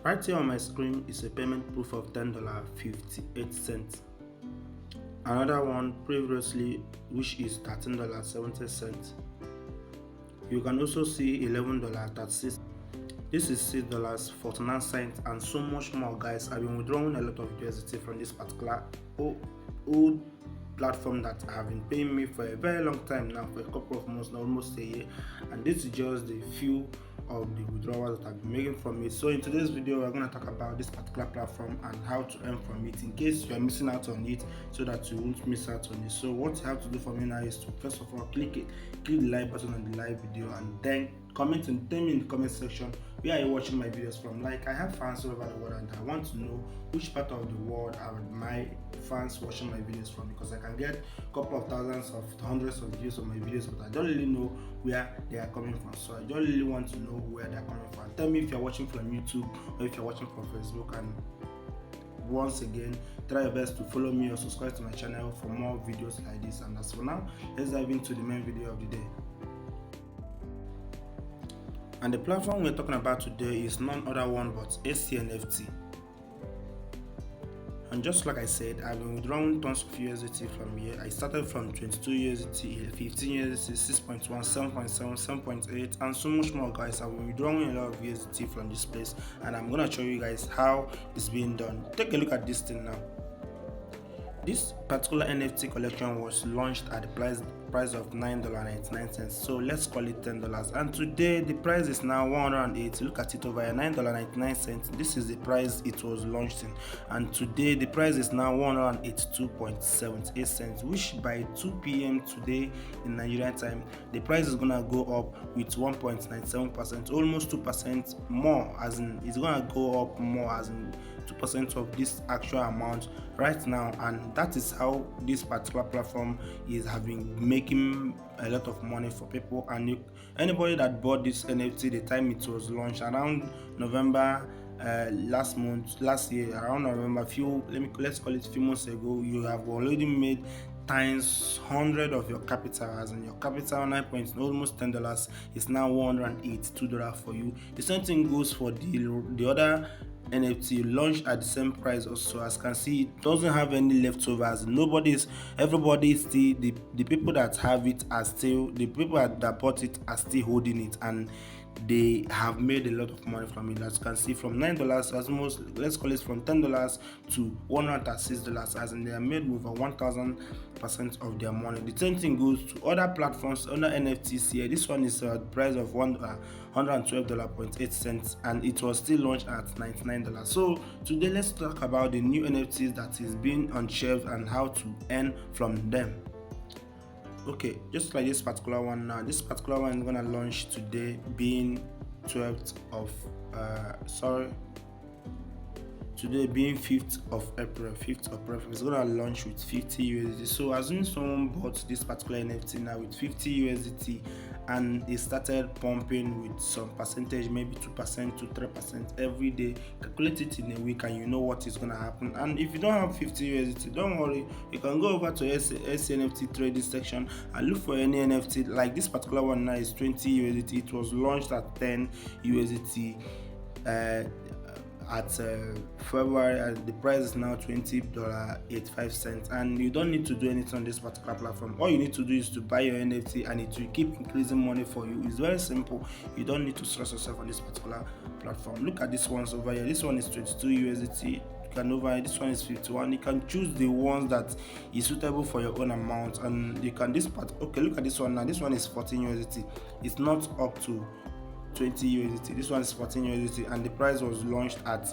Right here on my screen is a payment proof of $10.58. Another one previously, which is $13.70. You can also see $11.36. This is $6.49 and so much more, guys. I've been withdrawing a lot of USDT from this particular old platform that have been paying me for a very long time now, for a couple of months, almost a year, and this is just the few of the withdrawals that I've been making from it. So in today's video, we're going to talk about this particular platform and how to earn from it in case you are missing out on it, so that you won't miss out on it. So what you have to do for me now is to first of all click the like button on the live video, and then tell me in the comment section where are you watching my videos from. Like, I have fans all over the world and I want to know which part of the world are my fans watching my videos from, because I can get a couple of thousands of hundreds of views on my videos, but I don't really know where they are coming from. So I don't really want to know where they are coming from. Tell me if you're watching from YouTube or if you're watching from Facebook, and once again, try your best to follow me or subscribe to my channel for more videos like this. And as for now, let's dive into the main video of the day. And the platform we're talking about today is none other one but NFT. And just like I said, I've been withdrawing tons of USDT from here. I started from 22 USDT, 15 USDT, 6.1, 7.7, 7.8, and so much more, guys. I've been withdrawing a lot of USDT from this place, and I'm gonna show you guys how it's being done. Take a look at this thing now. This particular NFT collection was launched at the price of $9.99, so let's call it $10. And today the price is now $180. Look at it over here, $9.99. This is the price it was launched in, and today the price is now $182.78, which by 2 p.m. today in Nigerian time, the price is gonna go up with 1.97%, almost 2% more, as in it's gonna go up more, as in 2% of this actual amount right now. And that is how this particular platform is having making a lot of money for people. And anybody that bought this NFT the time it was launched around November last year, around November, let's call it few months ago, you have already made times 100 of your capital, as in your capital 9 points, almost $10 is now $182 for you. The same thing goes for the other NFT launched at the same price also. As you can see, it doesn't have any leftovers. Everybody is still, the people that have it are still, the people that bought it are still holding it, and they have made a lot of money from it. As you can see, from $9, almost, let's call it from $10 to $106, as in they are made over 1000% of their money. The same thing goes to other platforms, other NFTs here. This one is the price of $112.8, and it was still launched at $99. So today let's talk about the new NFTs that is being on shelf and how to earn from them. Okay, just like this particular one now. This particular one is gonna launch today, being 12th of today being 5th of April. It's gonna launch with 50 USDT. So assuming someone bought this particular NFT now with 50 USDT and it started pumping with some percentage, maybe 2% to 3% every day, calculate it in a week and you know what is gonna happen. And if you don't have 50 USDT, don't worry, you can go over to NFT trading section and look for any NFT. Like this particular one now is 20 USDT. It was launched at 10 USDT at February, and the price is now $20.85, and you don't need to do anything on this particular platform. All you need to do is to buy your NFT and it will keep increasing money for you. It's very simple. You don't need to stress yourself on this particular platform. Look at this ones over here. This one is 22 USDT. This one is 51. You can choose the ones that is suitable for your own amount, and you can okay, look at this one now. This one is 14 USDT. It's not up to 20 USDT. This one is 14 USDT, and the price was launched at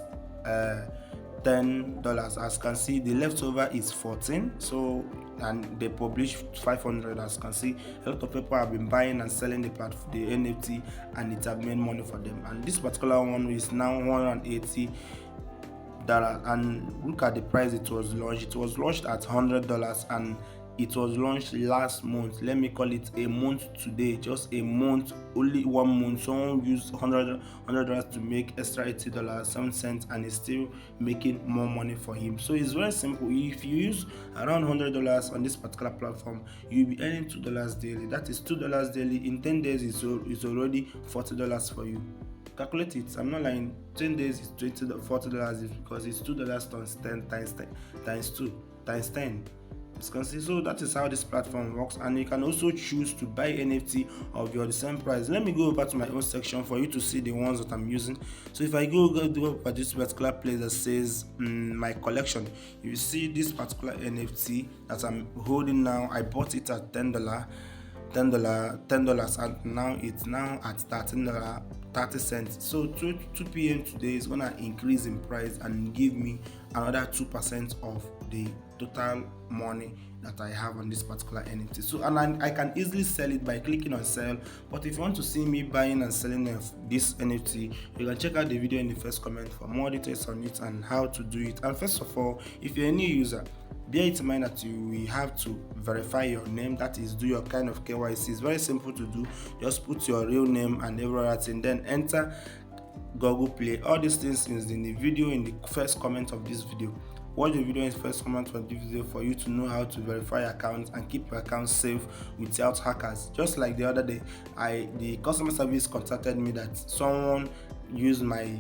$10. As you can see, the leftover is 14. So, and they published 500. As you can see, a lot of people have been buying and selling the NFT, and it have made money for them. And this particular one is now $180. And look at the price it was launched. It was launched at $100, and it was launched last month. Let me call it a month today, just a month, only 1 month. Someone used $100 to make extra $80.07, and is still making more money for him. So it's very simple. If you use around $100 on this particular platform, you'll be earning $2 daily. That is $2 daily. In 10 days, it's already $40 for you. calculate it. I'm not lying. 10 days is $40 because it's $2 times 10 times 2 times 10. So that is how this platform works, and you can also choose to buy NFT of your the same price. Let me go over to my own section for you to see the ones that I'm using. So if I go over this particular place that says my collection, you see this particular NFT that I'm holding now. I bought it at $10, and now it's at $13.30. So 2 p.m. today is gonna increase in price and give me another 2% of the total money that I have on this particular NFT. So and I can easily sell it by clicking on sell. But if you want to see me buying and selling this NFT, you can check out the video in the first comment for more details on it and how to do it. And first of all, if you're a new user, bear it in mind that you will have to verify your name, that is, do your kind of KYC. It's very simple to do. Just put your real name and everything, then enter Google Play. All these things is in the video in the first comment of this video. Watch the video in the first comment of this video for you to know how to verify accounts and keep your account safe without hackers. Just like the other day, the customer service contacted me that someone used my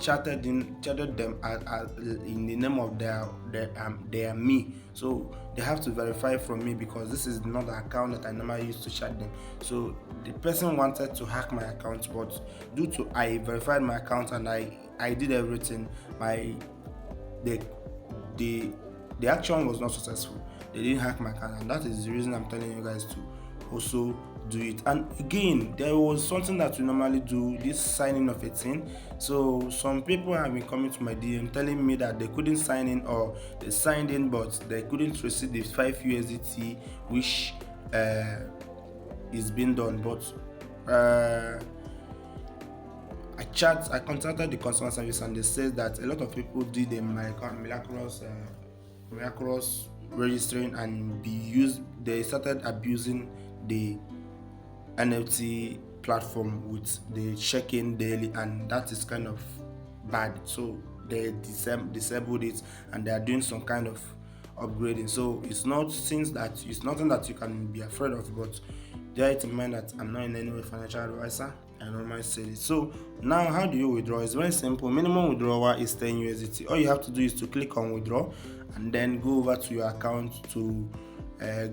chatted them in the name of their me. So they have to verify from me because this is not the account that I normally use to chat them. So the person wanted to hack my account, but due to I verified my account and I did everything, the action was not successful. They didn't hack my account, and that is the reason I'm telling you guys to also do it. And again, there was something that we normally do, this signing of a thing. So some people have been coming to my DM telling me that they couldn't sign in, or they signed in but they couldn't receive the 5 USDT which is being done. But I contacted the customer service and they said that a lot of people did a miraculous registering and they started abusing the NFT platform with the check-in daily, and that is kind of bad. So they disabled it and they are doing some kind of upgrading. So it's nothing that you can be afraid of, but bear it in mind that I'm not in any way financial advisor. I normally say it. So now, how do you withdraw? It's very simple. Minimum withdrawal is 10 USDT. All you have to do is to click on withdraw and then go over to your account to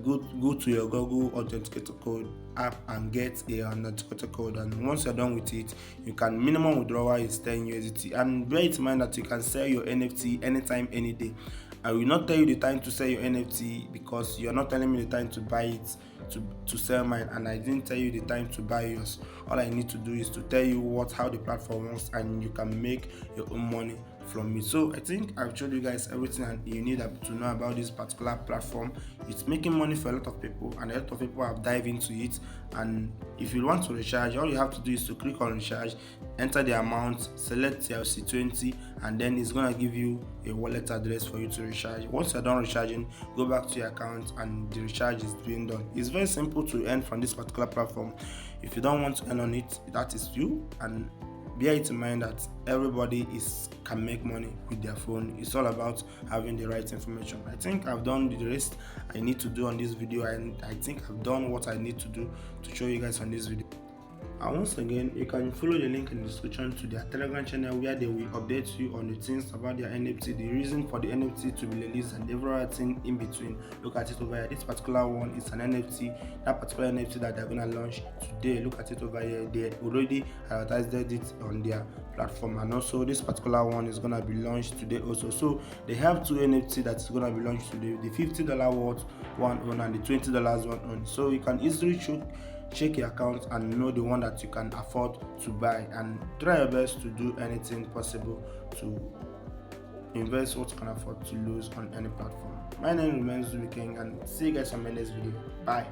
go to your Google Authenticator code app and get a authenticator code. And once you're done with it, minimum withdrawal is 10 USDT. And bear it in mind that you can sell your NFT anytime, any day. I will not tell you the time to sell your NFT because you're not telling me the time to buy it to sell mine, and I didn't tell you the time to buy yours. All I need to do is to tell you how the platform works, and you can make your own money from it. So I think I've showed you guys everything you need to know about this particular platform. It's making money for a lot of people, and a lot of people have dived into it. And if you want to recharge, all you have to do is to click on recharge, enter the amount, select USD20, and then it's gonna give you a wallet address for you to recharge. Once you're done recharging, go back to your account and the recharge is being done. It's very simple to earn from this particular platform. If you don't want to earn on it, that is you. And bear it in mind that everybody can make money with their phone. It's all about having the right information. I think I've done the rest I need to do on this video, and I think I've done what I need to do to show you guys on this video. And once again, you can follow the link in the description to their Telegram channel, where they will update you on the things about their NFT, the reason for the NFT to be released, and everything in between. Look at it over here. This particular one is an NFT. That particular NFT that they're gonna launch today, look at it over here. They already advertised it on their platform, and also this particular one is gonna be launched today also. So they have two NFT that's gonna be launched today: the $50 worth one on and the $20 one on. So you can easily check your account and know the one that you can afford to buy, and try your best to do anything possible to invest what you can afford to lose on any platform. My name remains King, and see you guys on my next video. Bye.